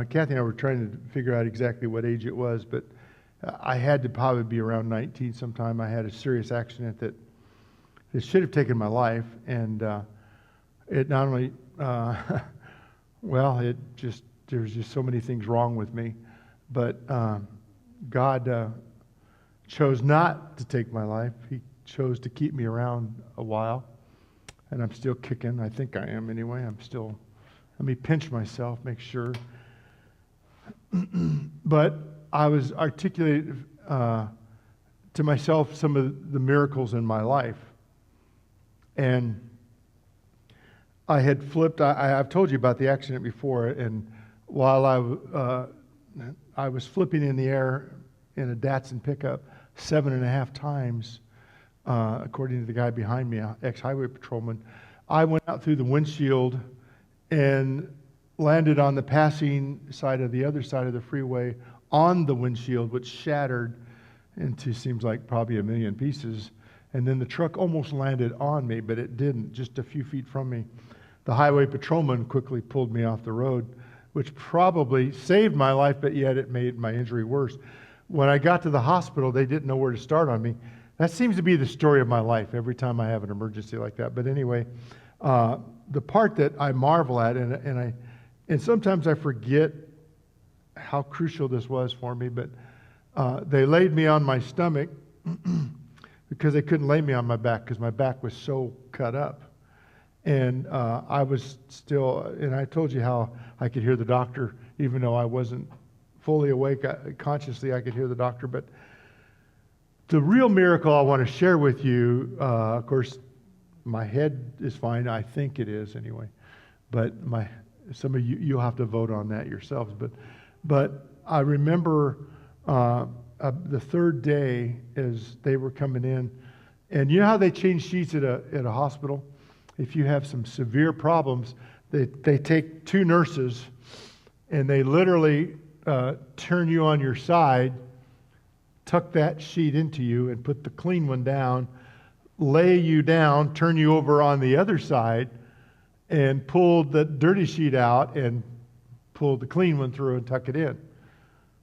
Kathy and I were trying to figure out exactly what age it was, but I had to probably be around 19 sometime. I had a serious accident that it should have taken my life, and it not only, well, there's just so many things wrong with me, but God chose not to take my life. He chose to keep me around a while, and I'm still kicking. I think I am anyway. Let me pinch myself, make sure. But I was articulating to myself some of the miracles in my life. And I had flipped, I've told you about the accident before, and while I was flipping in the air in a Datsun pickup 7.5 times, according to the guy behind me, ex-highway patrolman, I went out through the windshield and landed on the passing side of the other side of the freeway on the windshield, which shattered into, seems like probably 1 million pieces. And then the truck almost landed on me, but it didn't, just a few feet from me. The highway patrolman quickly pulled me off the road, which probably saved my life, but yet it made my injury worse. When I got to the hospital, they didn't know where to start on me. That seems to be the story of my life every time I have an emergency like that. But anyway, the part that I marvel at, and sometimes I forget how crucial this was for me, but they laid me on my stomach because they couldn't lay me on my back because my back was so cut up. And I was still, and I told you how I could hear the doctor, even though I wasn't fully awake. Consciously, I could hear the doctor. But the real miracle I want to share with you, of course, my head is fine. I think it is anyway. But some of you, you'll have to vote on that yourselves. But I remember the third day as they were coming in, and you know how they change sheets at a hospital? If you have some severe problems, they take 2 nurses and they literally turn you on your side, tuck that sheet into you and put the clean one down, lay you down, turn you over on the other side, and pull the dirty sheet out and pull the clean one through and tuck it in.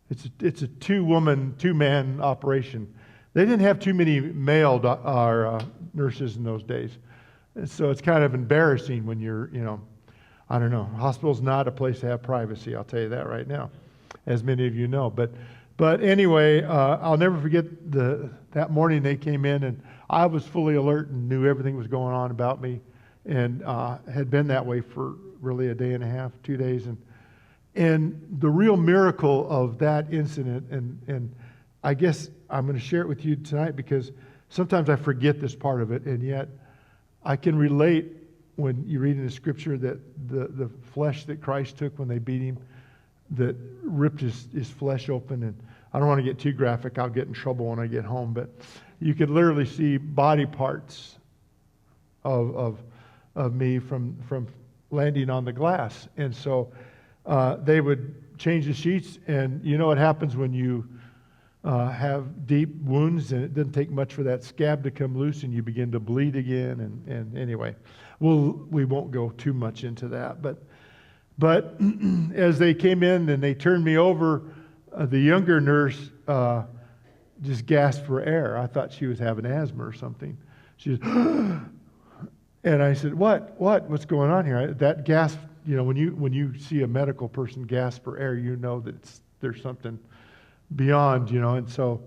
It's a 2-man operation. They didn't have too many male nurses in those days. And so it's kind of embarrassing when you're, I don't know. Hospital's not a place to have privacy, I'll tell you that right now, as many of you know. But anyway, I'll never forget that morning they came in, and I was fully alert and knew everything was going on about me, and had been that way for really a day and a half, 2 days. And the real miracle of that incident, and I guess I'm going to share it with you tonight because sometimes I forget this part of it, and yet I can relate when you read in the scripture that the flesh that Christ took when they beat him, that ripped his flesh open. And I don't want to get too graphic. I'll get in trouble when I get home. But you could literally see body parts of me from landing on the glass. And so they would change the sheets. And you know what happens when you have deep wounds, and it doesn't take much for that scab to come loose and you begin to bleed again. And anyway, we won't go too much into that. But as they came in and they turned me over, the younger nurse just gasped for air. I thought she was having asthma or something. She was, and I said, what's going on here? That gasp, when you see a medical person gasp for air, you know that there's something beyond, and so,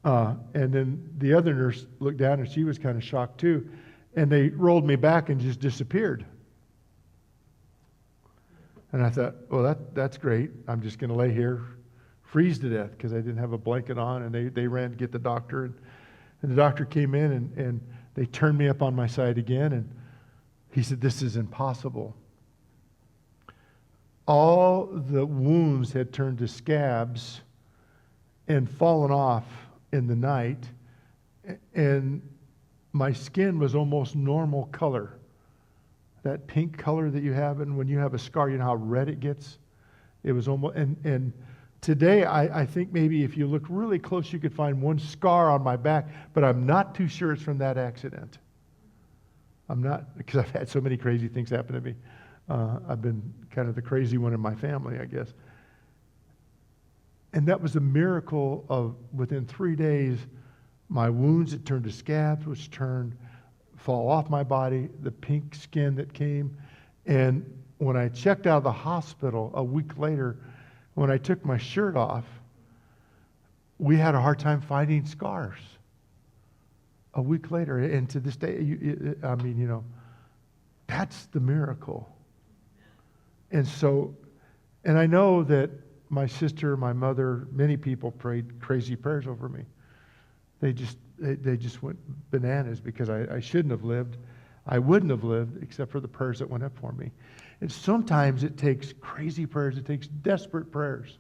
and then the other nurse looked down and she was kind of shocked too, and they rolled me back and just disappeared. And I thought, well, that's great. I'm just going to lay here, freeze to death, because I didn't have a blanket on, and they ran to get the doctor, and the doctor came in and they turned me up on my side again, and he said, this is impossible. All the wounds had turned to scabs and fallen off in the night, and my skin was almost normal color. That pink color that you have, and when you have a scar, you know how red it gets? It was almost, and today I think maybe if you look really close, you could find one scar on my back, but I'm not too sure it's from that accident. I'm not, because I've had so many crazy things happen to me. I've been kind of the crazy one in my family, I guess. And that was a miracle of within 3 days, my wounds had turned to scabs, which fall off my body, the pink skin that came. And when I checked out of the hospital a week later, when I took my shirt off, we had a hard time finding scars. A week later, and to this day, that's the miracle. And so, and I know that my sister, my mother, many people prayed crazy prayers over me. They just went bananas because I shouldn't have lived. I wouldn't have lived except for the prayers that went up for me. And sometimes it takes crazy prayers. It takes desperate prayers.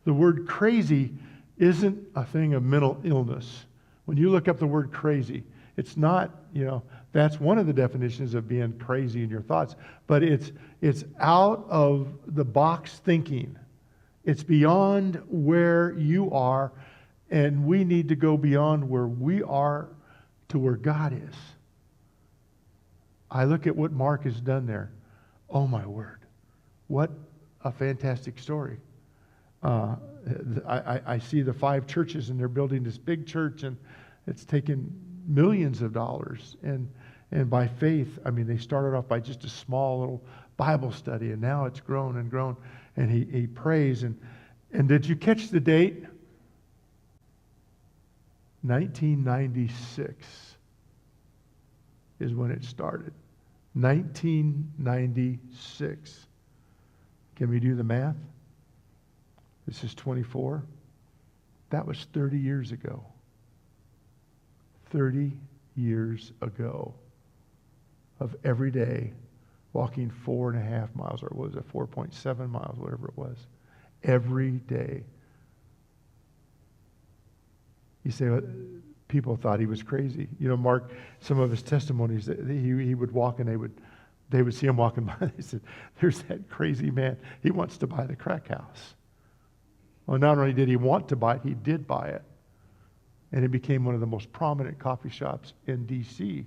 The word crazy isn't a thing of mental illness. When you look up the word crazy, it's not, that's one of the definitions of being crazy in your thoughts. But it's out of the box thinking. It's beyond where you are, and we need to go beyond where we are to where God is. I look at what Mark has done there. Oh, my word. What a fantastic story. I see the 5 churches, and they're building this big church, and it's taken millions of dollars. And by faith, they started off by just a small little Bible study, and now it's grown and grown. And he prays. And did you catch the date? 1996 is when it started. 1996. Can we do the math? This is 24. That was 30 years ago. 30 years ago of every day walking 4.5 miles, or was it 4.7 miles, whatever it was, every day. You say, well, people thought he was crazy. Mark, some of his testimonies, that he would walk and they would see him walking by. They said, there's that crazy man. He wants to buy the crack house. Well, not only did he want to buy it, he did buy it. And it became one of the most prominent coffee shops in D.C.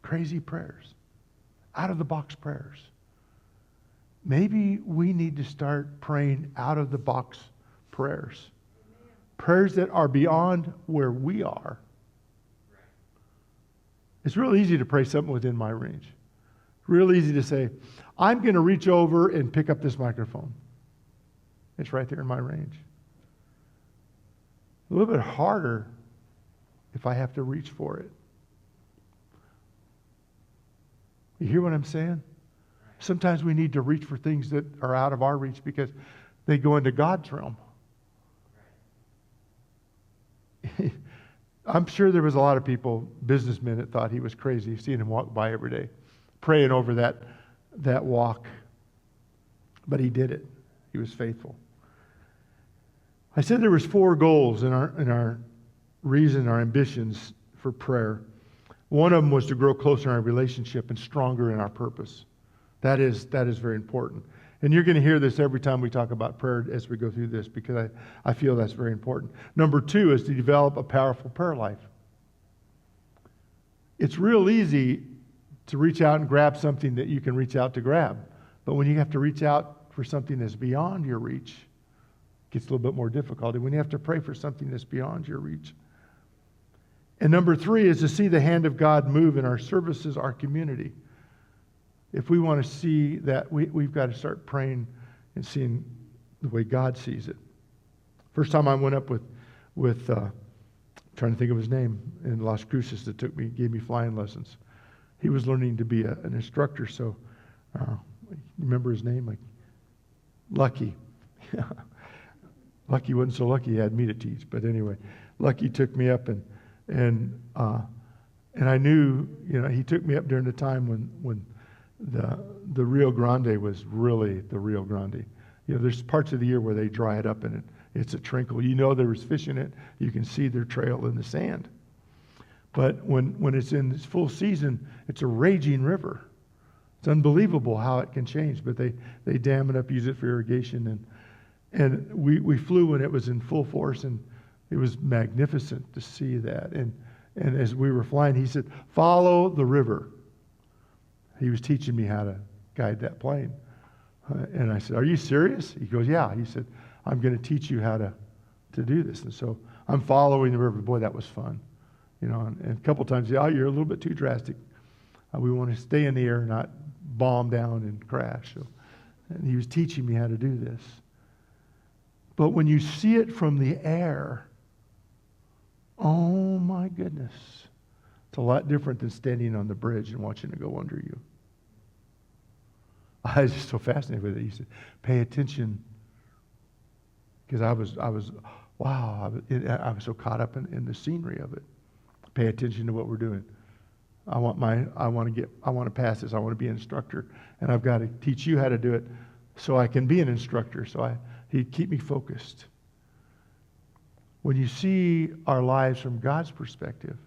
Crazy prayers. Out-of-the-box prayers. Maybe we need to start praying out-of-the-box prayers. Prayers that are beyond where we are. It's real easy to pray something within my range. Real easy to say, I'm going to reach over and pick up this microphone. It's right there in my range. A little bit harder if I have to reach for it. You hear what I'm saying? Sometimes we need to reach for things that are out of our reach because they go into God's realm. I'm sure there was a lot of people, businessmen, that thought he was crazy, seeing him walk by every day, praying over that walk. But he did it. He was faithful. I said there was 4 goals in our reason, our ambitions for prayer. One of them was to grow closer in our relationship and stronger in our purpose. That is very important. And you're going to hear this every time we talk about prayer as we go through this, because I feel that's very important. Number 2 is to develop a powerful prayer life. It's real easy to reach out and grab something that you can reach out to grab. But when you have to reach out for something that's beyond your reach, it gets a little bit more difficult. And when you have to pray for something that's beyond your reach. And number 3 is to see the hand of God move in our services, our community. If we want to see that, we've got to start praying and seeing the way God sees it. First time I went up with trying to think of his name, in Las Cruces, that gave me flying lessons. He was learning to be an instructor, so remember his name? Lucky. Lucky wasn't so lucky he had me to teach, but anyway, Lucky took me up and I knew, he took me up during the time when the Rio Grande was really the Rio Grande. There's parts of the year where they dry it up and it's a trinkle. There was fish in it. You can see their trail in the sand. But when it's in its full season, it's a raging river. It's unbelievable how it can change. But they dam it up, use it for irrigation. And we flew when it was in full force, and it was magnificent to see that. And as we were flying, he said, "Follow the river." He was teaching me how to guide that plane. And I said, are you serious? He goes, yeah. He said, I'm going to teach you how to do this. And so I'm following the river. Boy, that was fun. And a couple times, you're a little bit too drastic. We want to stay in the air, not bomb down and crash. And he was teaching me how to do this. But when you see it from the air, oh my goodness, it's a lot different than standing on the bridge and watching it go under you. I was just so fascinated with it. He said, pay attention. Because I was so caught up in the scenery of it. Pay attention to what we're doing. I want to pass this. I want to be an instructor. And I've got to teach you how to do it so I can be an instructor. So he'd keep me focused. When you see our lives from God's perspective,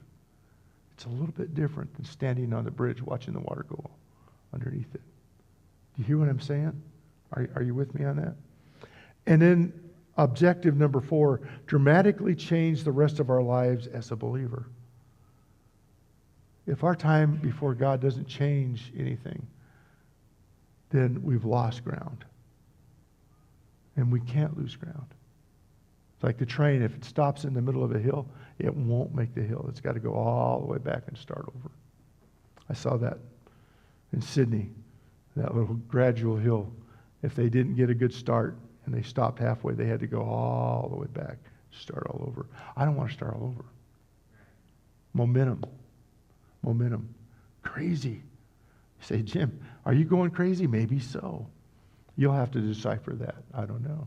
it's a little bit different than standing on the bridge watching the water go underneath it. Do you hear what I'm saying? Are you with me on that? And then objective number 4, dramatically change the rest of our lives as a believer. If our time before God doesn't change anything, then we've lost ground. And we can't lose ground. It's like the train, if it stops in the middle of a hill, it won't make the hill. It's got to go all the way back and start over. I saw that in Sydney, that little gradual hill. If they didn't get a good start and they stopped halfway, they had to go all the way back, start all over. I don't want to start all over. Momentum. Crazy. You say, Jim, are you going crazy? Maybe so. You'll have to decipher that. I don't know.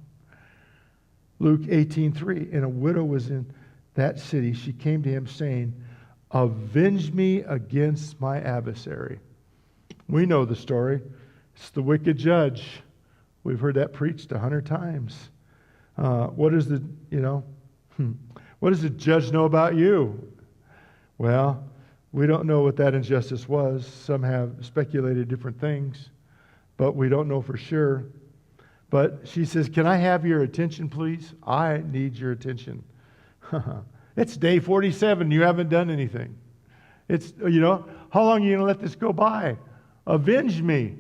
Luke 18:3, and a widow was in that city. She came to him saying, avenge me against my adversary. We know the story. It's the wicked judge. We've heard that preached 100 times. What does the judge know about you? Well, we don't know what that injustice was. Some have speculated different things, but we don't know for sure. But she says, can I have your attention, please? I need your attention. It's day 47. You haven't done anything. It's, how long are you going to let this go by? Avenge me.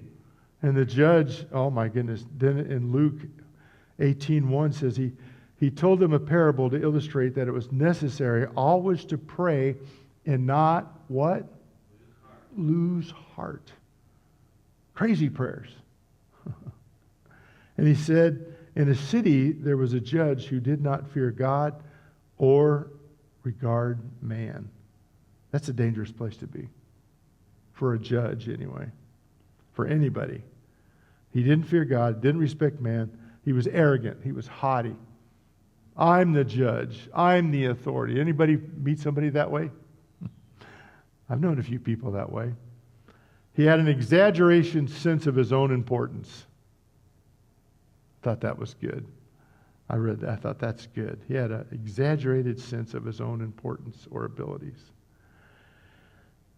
And the judge, oh my goodness, then in Luke 18:1 says he told them a parable to illustrate that it was necessary always to pray and not what? Lose heart. Crazy prayers. And he said, in a city there was a judge who did not fear God or regard man. That's a dangerous place to be. For a judge, anyway. For anybody. He didn't fear God, didn't respect man. He was arrogant. He was haughty. I'm the judge. I'm the authority. Anybody meet somebody that way? I've known a few people that way. He had an exaggeration sense of his own importance. Thought that was good. I read that. I thought that's good. He had an exaggerated sense of his own importance or abilities.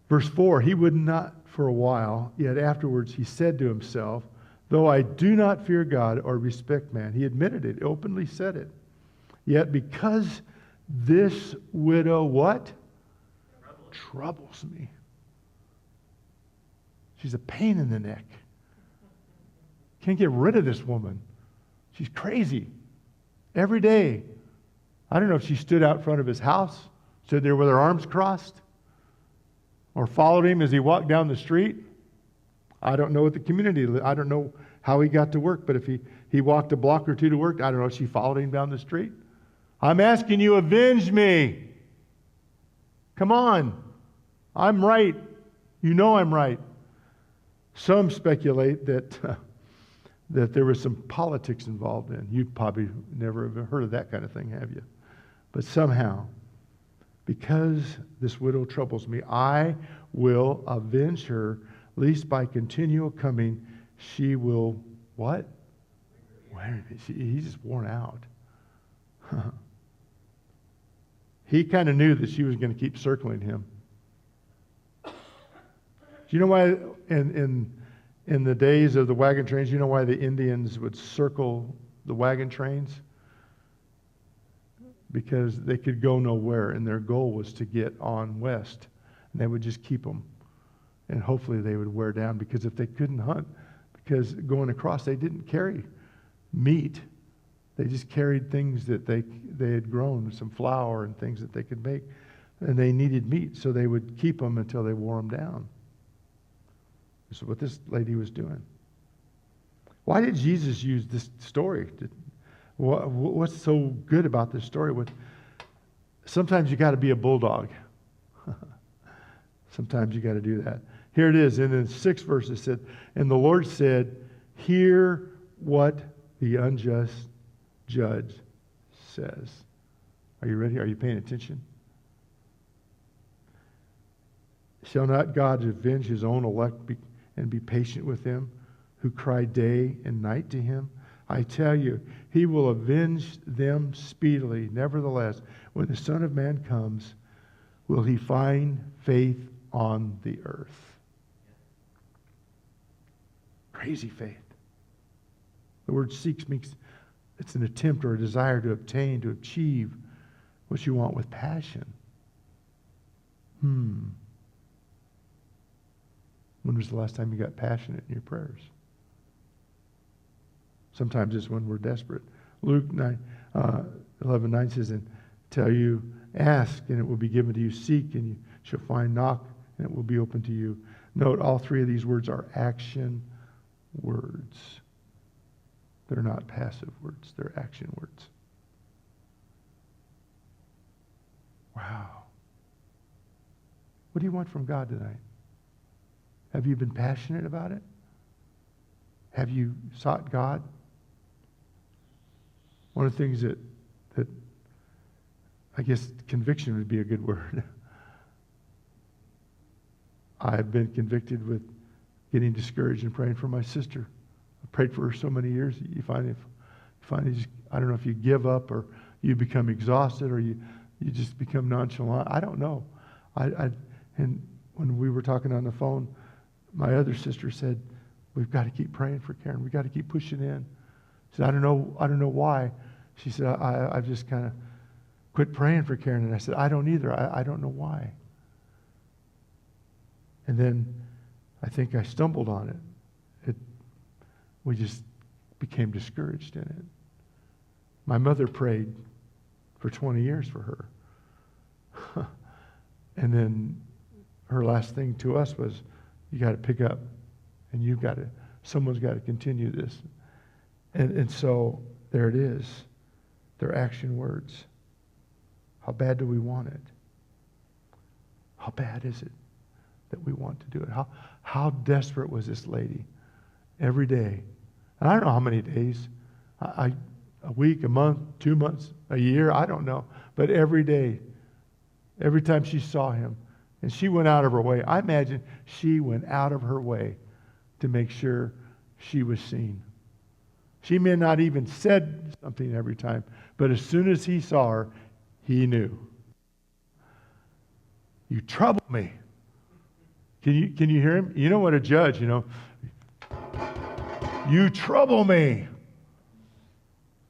Verse 4, he would not for a while, yet afterwards he said to himself, though I do not fear God or respect man. He admitted it, openly said it. Yet because this widow, what? Troubles me. She's a pain in the neck. Can't get rid of this woman. She's crazy. Every day. I don't know if she stood out front of his house, stood there with her arms crossed, or followed him as he walked down the street. I don't know what the community, I don't know how he got to work, but if he walked a block or two to work, I don't know if she followed him down the street. I'm asking you, avenge me. Come on. I'm right. You know I'm right. Some speculate that there was some politics involved in. You probably never have heard of that kind of thing, have you? But somehow, because this widow troubles me, I will avenge her, lest by continual coming she will, what? He's just worn out. He kind of knew that she was going to keep circling him. Do you know why in the days of the wagon trains, you know why the Indians would circle the wagon trains? Because they could go nowhere, and their goal was to get on west. And they would just keep them. And hopefully they would wear down, because if they couldn't hunt, because going across, they didn't carry meat. They just carried things that they had grown, some flour and things that they could make. And they needed meat, so they would keep them until they wore them down. This is what this lady was doing. Why did Jesus use this story? What's so good about this story? Sometimes you got to be a bulldog. Sometimes you got to do that. Here it is. In the 6th verse it said, and the Lord said, hear what the unjust judge says. Are you ready? Are you paying attention? Shall not God avenge his own elect and be patient with them who cry day and night to him? I tell you, he will avenge them speedily. Nevertheless, when the Son of Man comes, will he find faith on the earth? Crazy faith. The word seeks means it's an attempt or a desire to obtain, to achieve what you want with passion. When was the last time you got passionate in your prayers? Sometimes it's when we're desperate. Luke 11:9 says, and tell you, ask, and it will be given to you. Seek, and you shall find. Knock, and it will be open to you. Note, all three of these words are action words. They're not passive words. They're action words. Wow. What do you want from God tonight? Have you been passionate about it? Have you sought God? One of the things that I guess conviction would be a good word. I've been convicted with getting discouraged and praying for my sister. I prayed for her so many years. You finally just, I don't know if you give up or you become exhausted or you just become nonchalant. I don't know. And when we were talking on the phone, my other sister said, we've got to keep praying for Karen. We've got to keep pushing in. She said, I don't know why. She said, I've just kind of quit praying for Karen. And I said, I don't either. I don't know why. And then I think I stumbled on it. We just became discouraged in it. My mother prayed for 20 years for her. And then her last thing to us was, you got to pick up and someone's got to continue this. And so there it is. They're action words. How bad do we want it? How bad is it that we want to do it? How desperate was this lady? Every day. And I don't know how many days. A week, a month, 2 months, a year, I don't know. But every day, every time she saw him, and she went out of her way. I imagine she went out of her way to make sure she was seen. She may not even said something every time, but as soon as he saw her, he knew. You trouble me. Can you hear him? You know what a judge, you trouble me.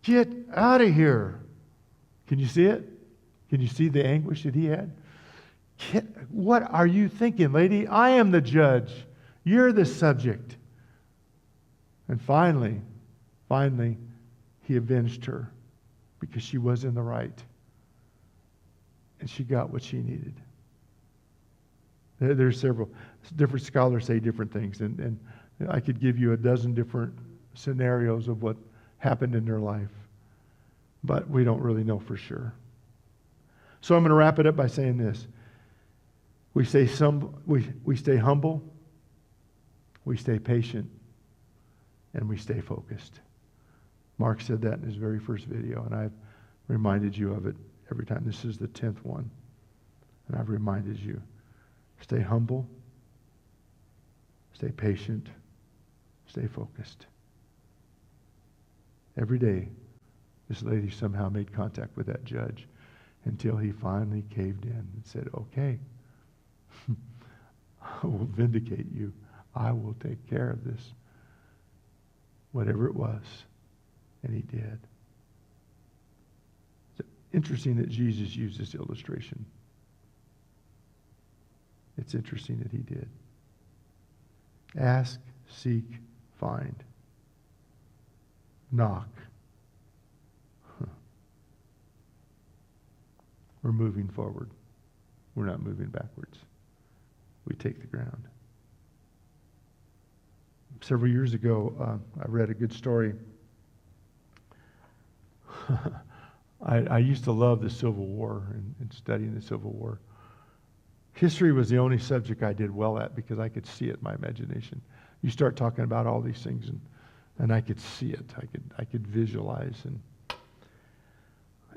Get out of here. Can you see it? Can you see the anguish that he had? What are you thinking, lady? I am the judge. You're the subject. And finally, he avenged her because she was in the right. And she got what she needed. There's several different scholars say different things, and I could give you a dozen different scenarios of what happened in their life, but we don't really know for sure. So I'm going to wrap it up by saying this. We stay humble, we stay patient, and we stay focused. Mark said that in his very first video, and I've reminded you of it every time. This is the 10th one, and I've reminded you. Stay humble, stay patient, stay focused. Every day, this lady somehow made contact with that judge until he finally caved in and said, okay, I will vindicate you. I will take care of this. Whatever it was. And he did. It's interesting that Jesus used this illustration. It's interesting that he did. Ask, seek, find. Knock. We're moving forward. We're not moving backwards. We take the ground. Several years ago, I read a good story. I used to love the Civil War and studying the Civil War. History was the only subject I did well at because I could see it in my imagination. You start talking about all these things and I could see it. I could visualize.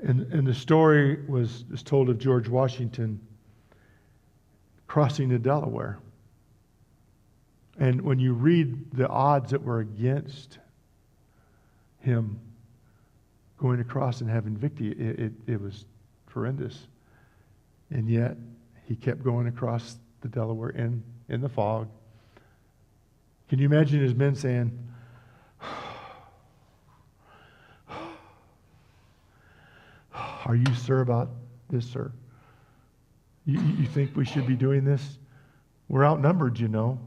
And the story was told of George Washington crossing the Delaware. And when you read the odds that were against him going across and having victory, it was horrendous. And yet, he kept going across the Delaware in the fog. Can you imagine his men saying, "Are you sure about this, sir? You think we should be doing this? We're outnumbered, you know."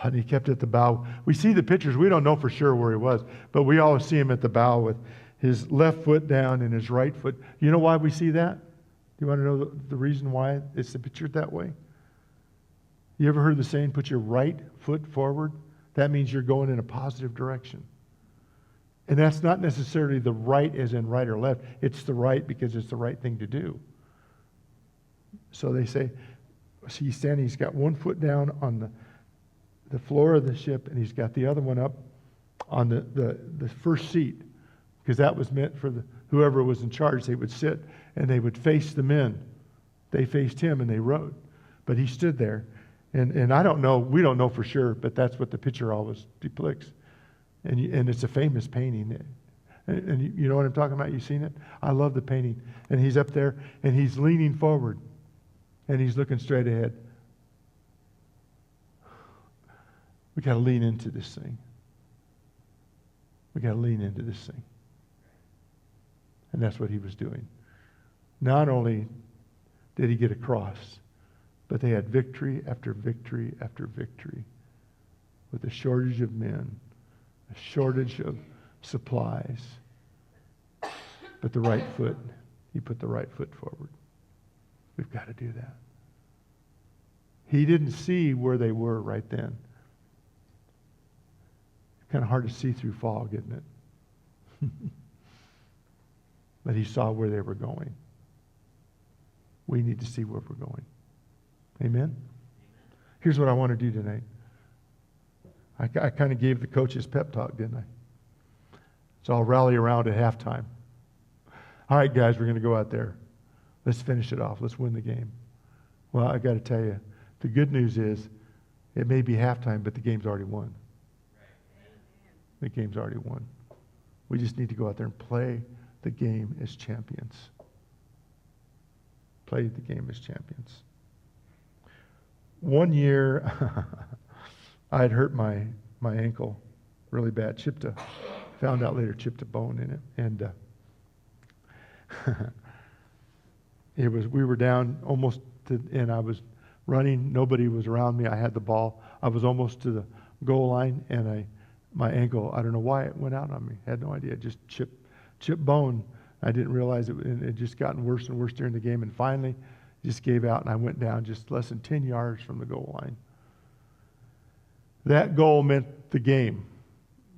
And he kept at the bow. We see the pictures. We don't know for sure where he was, but we always see him at the bow with his left foot down and his right foot. You know why we see that? Do you want to know the reason why it's pictured that way? You ever heard the saying, put your right foot forward? That means you're going in a positive direction. And that's not necessarily the right as in right or left. It's the right because it's the right thing to do. So they say, see, he's standing, he's got one foot down on the floor of the ship, and he's got the other one up on the first seat, because that was meant for whoever was in charge. They would sit and they would face the men. They faced him and they rowed. But he stood there. And I don't know, we don't know for sure, but that's what the picture always depicts. And it's a famous painting. And you know what I'm talking about? You've seen it? I love the painting. And he's up there and he's leaning forward and he's looking straight ahead. We got to lean into this thing. We got to lean into this thing. And that's what he was doing. Not only did he get across, but they had victory after victory after victory with a shortage of men, a shortage of supplies. But the right foot, he put the right foot forward. We've got to do that. He didn't see where they were right then. Kind of hard to see through fog, isn't it? But he saw where they were going. We need to see where we're going. Amen? Here's what I want to do tonight. I kind of gave the coaches pep talk, didn't I? So I'll rally around at halftime. All right, guys, we're going to go out there. Let's finish it off. Let's win the game. Well, I got to tell you, the good news is it may be halftime, but the game's already won. The game's already won. We just need to go out there and play the game as champions. Play the game as champions. One year, I had hurt my ankle really bad. Found out later, chipped a bone in it. And we were down almost and I was running. Nobody was around me. I had the ball. I was almost to the goal line, and my ankle, I don't know why it went out on me. I had no idea. Just chip bone. I didn't realize it. And it just gotten worse and worse during the game. And finally, just gave out, and I went down just less than 10 yards from the goal line. That goal meant the game.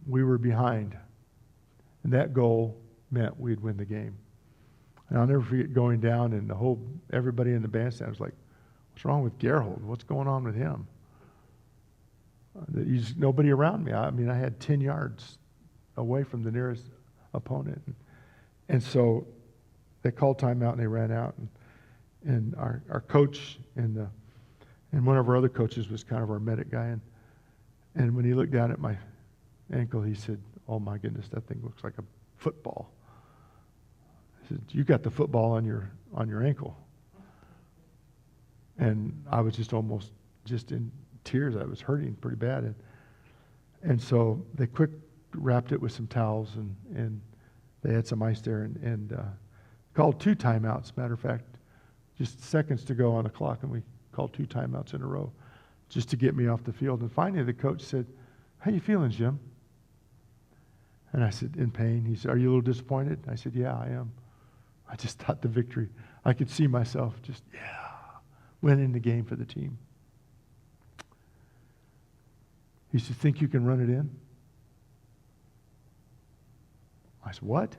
We were behind. And that goal meant we'd win the game. And I'll never forget going down, and everybody in the bandstand was like, "What's wrong with Gerhold? What's going on with him?" There's nobody around me. I mean, I had 10 yards away from the nearest opponent. And so they called timeout, and they ran out. And our coach and one of our other coaches was kind of our medic guy. And when he looked down at my ankle, he said, "Oh, my goodness, that thing looks like a football." He said, "You got the football on your ankle." And I was almost in tears. I was hurting pretty bad. And so they quick wrapped it with some towels, and they had some ice there, and called 2 timeouts. Matter of fact, just seconds to go on the clock, and we called 2 timeouts in a row. just to get me off the field. And finally the coach said, "How you feeling, Jim?" And I said, "In pain." He said, "Are you a little disappointed?" I said, "Yeah, I am." I just thought the victory. I could see myself just, winning the game for the team. He said, "Think you can run it in?" I said, "What?"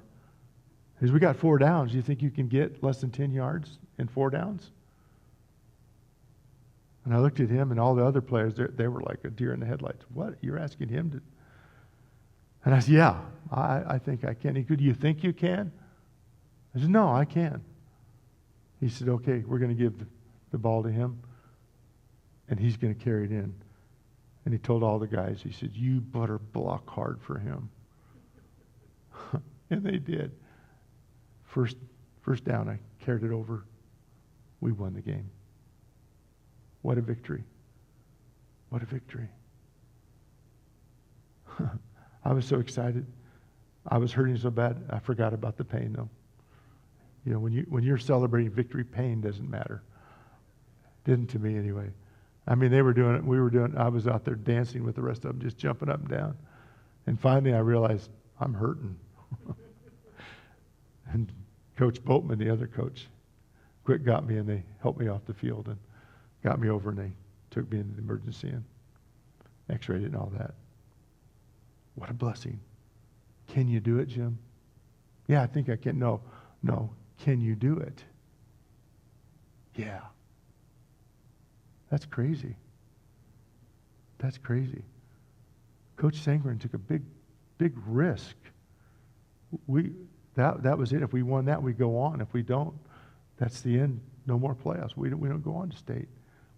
He said, "We got 4 downs. Do you think you can get less than 10 yards in 4 downs?" And I looked at him and all the other players, they were like a deer in the headlights. "What? You're asking him to?" And I said, "Yeah, I think I can." He said, "Do you think you can?" I said, "No, I can." He said, "Okay, we're going to give the ball to him, and he's going to carry it in." And he told all the guys, he said, "You better block hard for him." And they did. First down, I carried it over. We won the game. What a victory. What a victory. I was so excited. I was hurting so bad, I forgot about the pain, though. You know, when you're celebrating victory, pain doesn't matter. Didn't to me anyway. I mean, they were doing it, we were doing it. I was out there dancing with the rest of them, just jumping up and down. And finally I realized I'm hurting. And Coach Boatman, the other coach, quick got me and they helped me off the field and got me over and they took me into the emergency and x-rayed it and all that. What a blessing. Can you do it, Jim? Yeah, I think I can. No. Can you do it? Yeah. That's crazy. That's crazy. Coach Sangren took a big risk. That was it. If we won that, we go on. If we don't, that's the end. No more playoffs. We don't go on to state.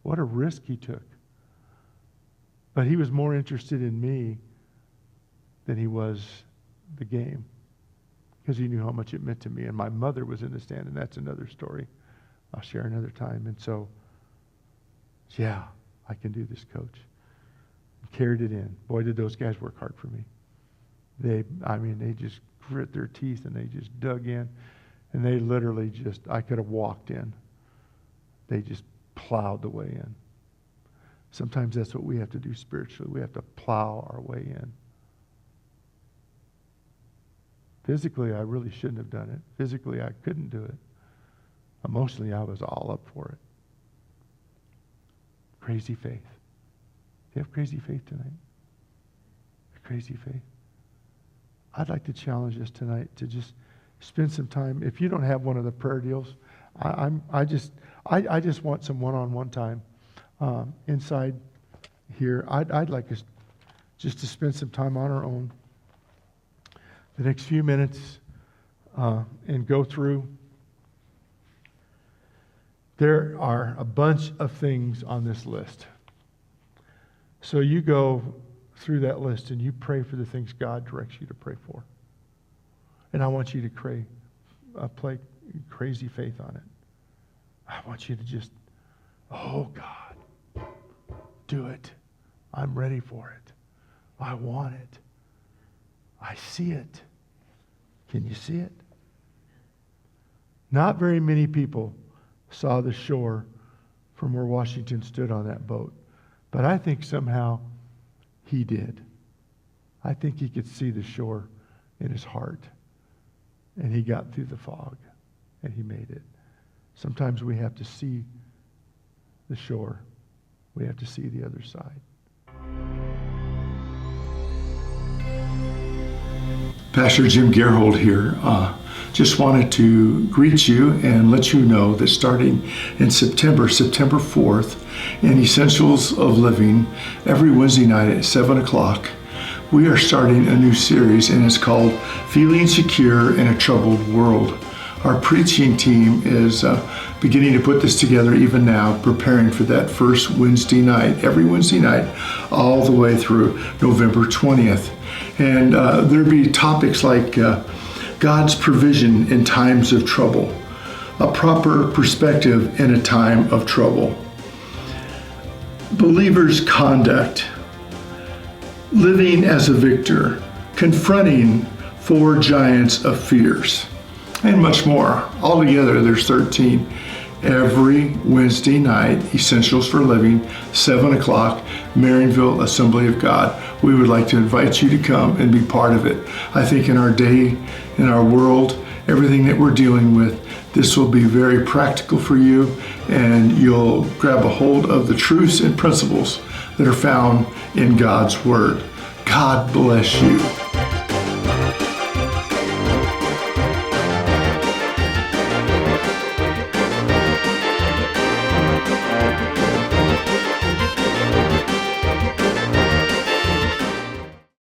What a risk he took. But he was more interested in me than he was the game, because he knew how much it meant to me. And my mother was in the stand, and that's another story I'll share another time. And so, yeah, I can do this, Coach. Carried it in. Boy, did those guys work hard for me. They just grit their teeth and they just dug in, and they literally just, I could have walked in. They just plowed the way in. Sometimes that's what we have to do spiritually. We have to plow our way in. Physically, I really shouldn't have done it. Physically, I couldn't do it. Emotionally, I was all up for it. Crazy faith. Do you have crazy faith tonight? Crazy faith. I'd like to challenge us tonight to just spend some time. If you don't have one of the prayer deals, I just want some one-on-one time inside here. I'd like us just to spend some time on our own the next few minutes and go through. There are a bunch of things on this list. So you go through that list and you pray for the things God directs you to pray for. And I want you to play crazy faith on it. I want you to just, oh God, do it. I'm ready for it. I want it. I see it. Can you see it? Not very many people saw the shore from where Washington stood on that boat. But I think somehow he did. I think he could see the shore in his heart. And he got through the fog. And he made it. Sometimes we have to see the shore. We have to see the other side. Pastor Jim Gerhold here. Just wanted to greet you and let you know that starting in September 4th, in Essentials of Living, every Wednesday night at 7 o'clock, we are starting a new series, and it's called Feeling Secure in a Troubled World. Our preaching team is beginning to put this together even now, preparing for that first Wednesday night, every Wednesday night, all the way through November 20th. And there'll be topics like God's provision in times of trouble, a proper perspective in a time of trouble, believers' conduct, living as a victor, confronting 4 giants of fears, and much more. Altogether, there's 13. every Wednesday night, Essentials for Living, 7 o'clock, Marionville Assembly of God. We would like to invite you to come and be part of it. I think in our day, in our world, everything that we're dealing with, this will be very practical for you, and you'll grab a hold of the truths and principles that are found in God's Word. God bless you.